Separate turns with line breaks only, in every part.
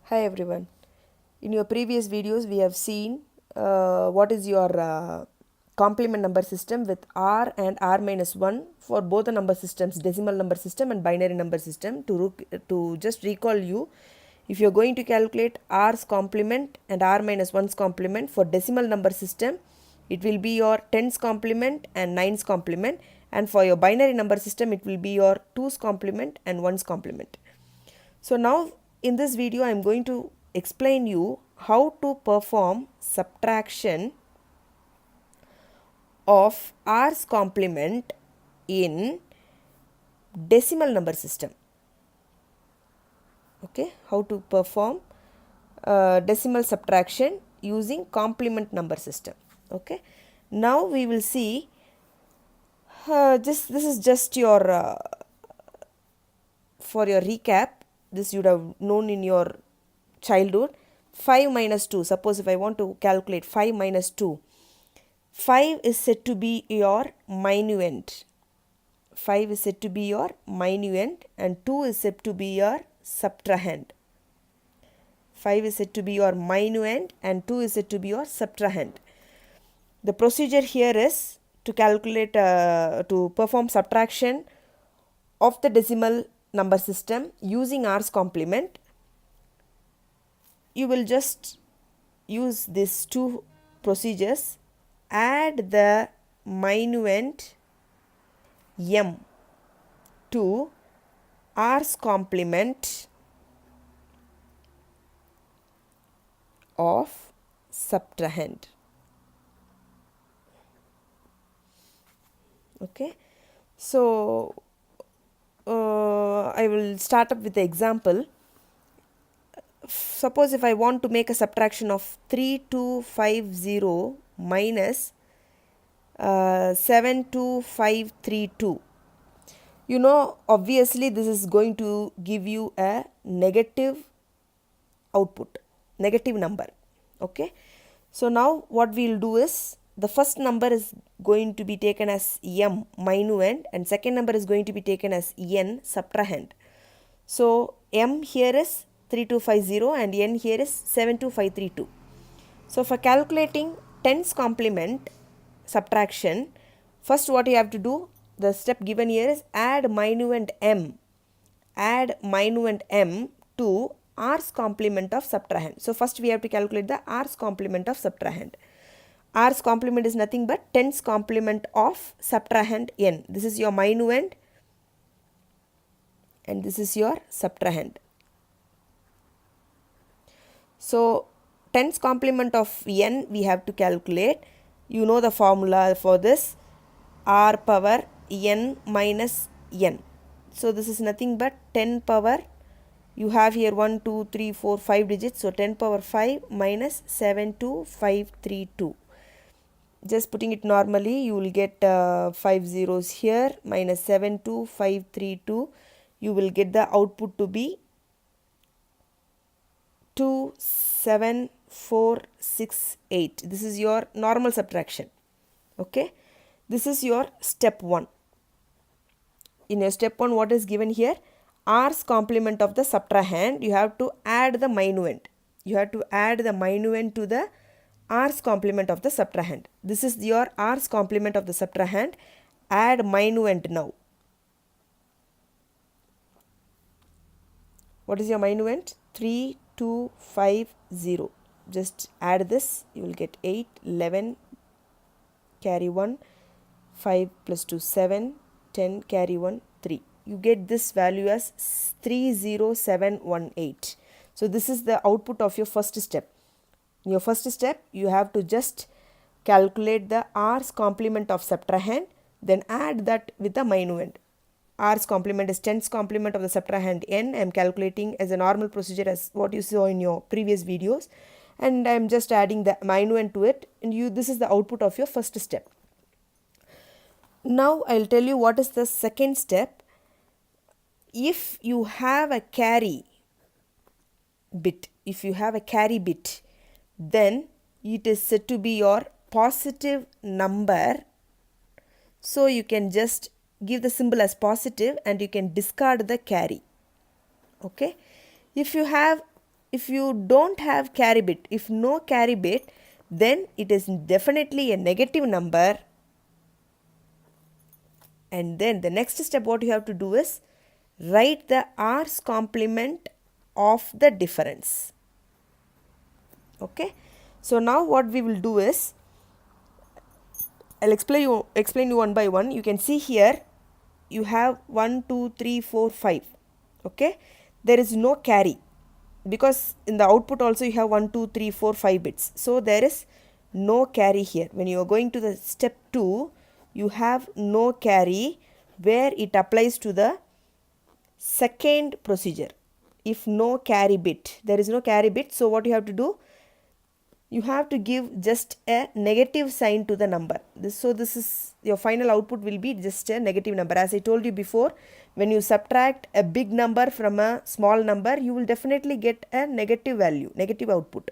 Hi everyone. In your previous videos we have seen what is your complement number system with r and r minus 1 for both the number systems, decimal number system and binary number system. To just recall you, if you are going to calculate r's complement and r minus 1's complement for decimal number system, it will be your 10's complement and 9's complement, and for your binary number system it will be your 2's complement and 1's complement. So now in this video I am going to explain you how to perform subtraction of r's complement in decimal number system. Okay, how to perform decimal subtraction using complement number system. Okay, now we will see this is just your for your recap. This you would have known in your childhood. 5 minus 2, suppose if I want to calculate 5 minus 2, 5 is said to be your minuend. 5 is said to be your minuend and 2 is said to be your subtrahend. 5 is said to be your minuend and 2 is said to be your subtrahend. The procedure here is to calculate, to perform subtraction of the decimal number system using r's complement. You will just use these two procedures. Add the minuend m to r's complement of subtrahend. Okay, so I will start up with the example. Suppose if I want to make a subtraction of 3250 minus 72532, you know, obviously this is going to give you a negative output, negative number. Okay, so now what we will do is, the first number is going to be taken as m minuend and second number is going to be taken as n subtrahend. So m here is 3250 and n here is 72532. So for calculating 10's complement subtraction, first what you have to do, the step given here is add minuend m to r's complement of subtrahend. So first we have to calculate the r's complement of subtrahend. R's complement is nothing but 10's complement of subtrahend n. This is your minuend and this is your subtrahend. So 10's complement of n we have to calculate. You know the formula for this, r power n minus n. So this is nothing but 10 power, you have here 1, 2, 3, 4, 5 digits. So 10 power 5 minus 72532. Just putting it normally, you will get 5 zeros here minus 72532. You will get the output to be 27468. This is your normal subtraction. Okay, this is your step 1. In your step 1, what is given here? R's complement of the subtrahend. You have to add the minuend. You have to add the minuend to the r's complement of the subtrahend. This is your r's complement of the subtrahend. Add minuend now. What is your minuend? 3250. Just add this. You will get 8, 11, carry 1, 5 plus 2, 7, 10, carry 1, 3. You get this value as 30718. So this is the output of your first step. In your first step, you have to just calculate the r's complement of subtrahend, then add that with the minuend. R's complement is 10's complement of the subtrahend n. I am calculating as a normal procedure as what you saw in your previous videos, and I am just adding the minuend to it, and this is the output of your first step. Now I will tell you what is the second step. If you have a carry bit, then it is said to be your positive number. So you can just give the symbol as positive and you can discard the carry. Okay. If you have if you don't have carry bit, if no carry bit, then it is definitely a negative number. And then the next step what you have to do is write the r's complement of the difference. Okay, so now what we will do is, I'll explain you one by one. You can see here you have 1 2 3 4 5. Okay, there is no carry because in the output also you have 1 2 3 4 5 bits, so there is no carry here. When you are going to the step 2, you have no carry, where it applies to the second procedure. If no carry bit, there is no carry bit, so what you have to do, you have to give just a negative sign to the number. So this is your final output will be just a negative number. As I told you before, when you subtract a big number from a small number, you will definitely get a negative value, negative output.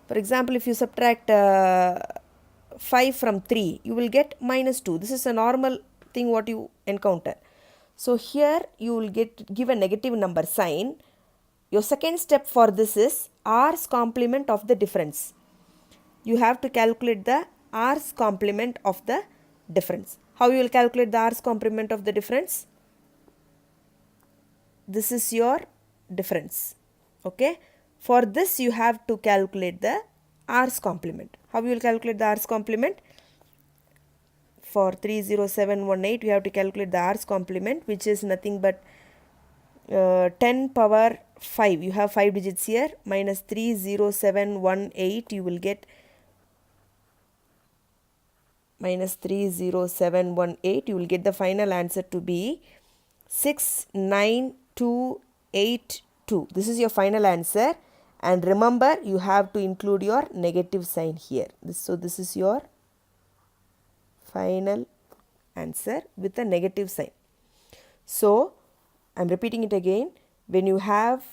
For example, if you subtract 5 from 3, you will get -2. This is a normal thing what you encounter. So here you will give a negative number sign. Your second step for this is r's complement of the difference. You have to calculate the r's complement of the difference. How you will calculate the r's complement of the difference? This is your difference. Okay, for this you have to calculate the r's complement. How you will calculate the r's complement? For 30718 you have to calculate the r's complement, which is nothing but 10 power 5. You have 5 digits here, minus 30718, you will get minus 30718, you will get the final answer to be 69282. This is your final answer, and remember you have to include your negative sign here. So this is your final answer with a negative sign. So I am repeating it again. When you have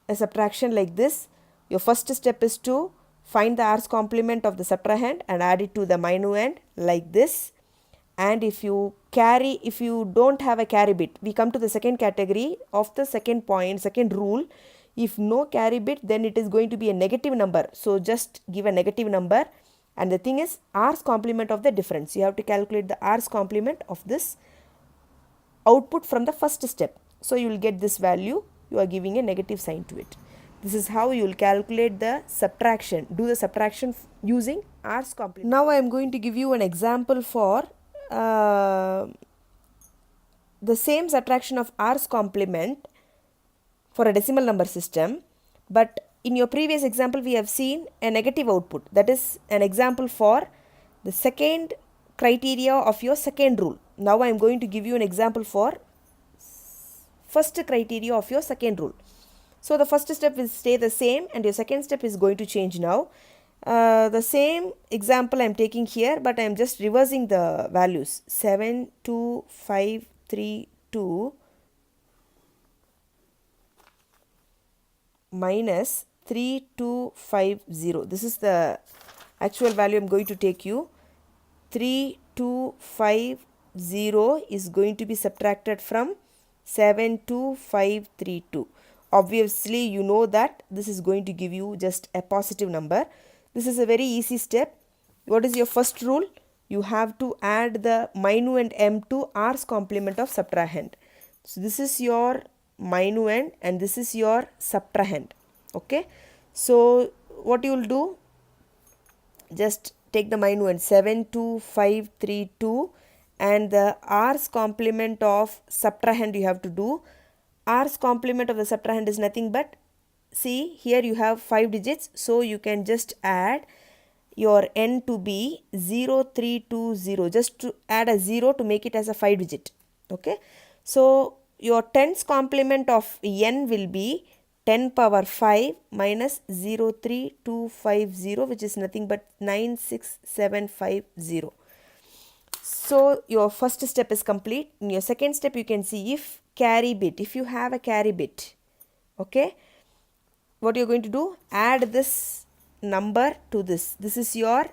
a subtraction like this, your first step is to find the r's complement of the subtrahend and add it to the minuend like this. And if you don't have a carry bit, we come to the second category of the second rule. If no carry bit, then it is going to be a negative number. So just give a negative number. And the thing is r's complement of the difference. You have to calculate the r's complement of this output from the first step. So you will get this value. You are giving a negative sign to it. This is how you will calculate the subtraction. Do the subtraction using r's complement. Now I am going to give you an example for the same subtraction of r's complement for a decimal number system, but in your previous example we have seen a negative output. That is an example for the second criteria of your second rule. Now I am going to give you an example for first criteria of your second rule. So the first step will stay the same and your second step is going to change now. The same example I am taking here, but I am just reversing the values. 72532 minus 3250. This is the actual value I am going to take you. 3250 is going to be subtracted from 72532. Obviously you know that this is going to give you just a positive number. This is a very easy step. What is your first rule? You have to add the minuend m to r's complement of subtrahend. So this is your minuend and this is your subtrahend. Okay, so what you will do, just take the minuend 72532 and the r's complement of subtrahend you have to do. R's complement of the subtrahend is nothing but, see here you have 5 digits, so you can just add your n to be 0320, just to add a 0 to make it as a 5 digit. Okay, so your tens complement of n will be 10 power 5 minus 03250, which is nothing but 96750. So your first step is complete. In your second step you can see if carry bit, if you have a carry bit, okay, what you are going to do, add this number to this. This is your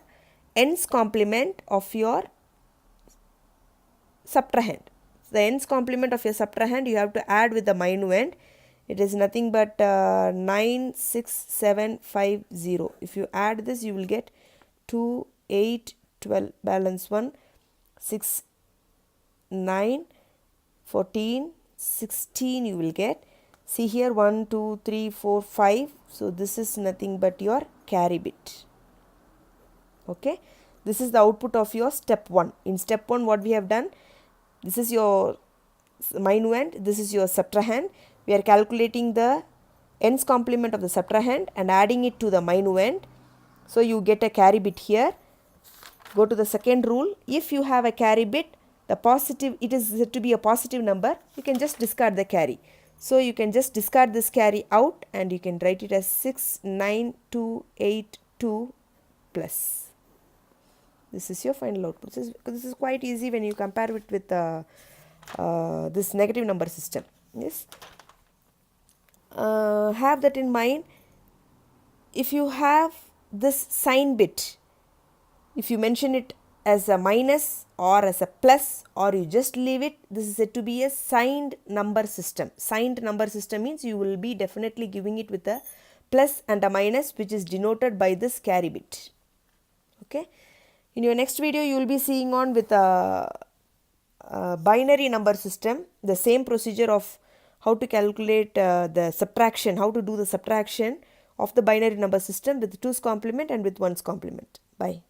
n's complement of your subtrahend. The n's complement of your subtrahend you have to add with the minuend. It is nothing but 96750. If you add this, you will get 2, 8, 12, balance 1, 6, 9, 14, 16 you will get. See here 1, 2, 3, 4, 5. So this is nothing but your carry bit. Okay. This is the output of your step 1. In step 1 what we have done, this is your minuend, this is your subtrahend. We are calculating the n's complement of the subtrahend and adding it to the minuend. So you get a carry bit here. Go to the second rule. If you have a carry bit, the positive, it is said to be a positive number, you can just discard the carry. So you can just discard this carry out and you can write it as 69282 plus. This is your final output. This is quite easy when you compare it with this negative number system. Yes. Have that in mind. If you have this sign bit, if you mention it as a minus or as a plus or you just leave it, this is said to be a signed number system. Signed number system means you will be definitely giving it with a plus and a minus, which is denoted by this carry bit. Okay. In your next video, you will be seeing on with a binary number system, the same procedure of how to calculate the subtraction, how to do the subtraction of the binary number system with 2's complement and with 1's complement. Bye.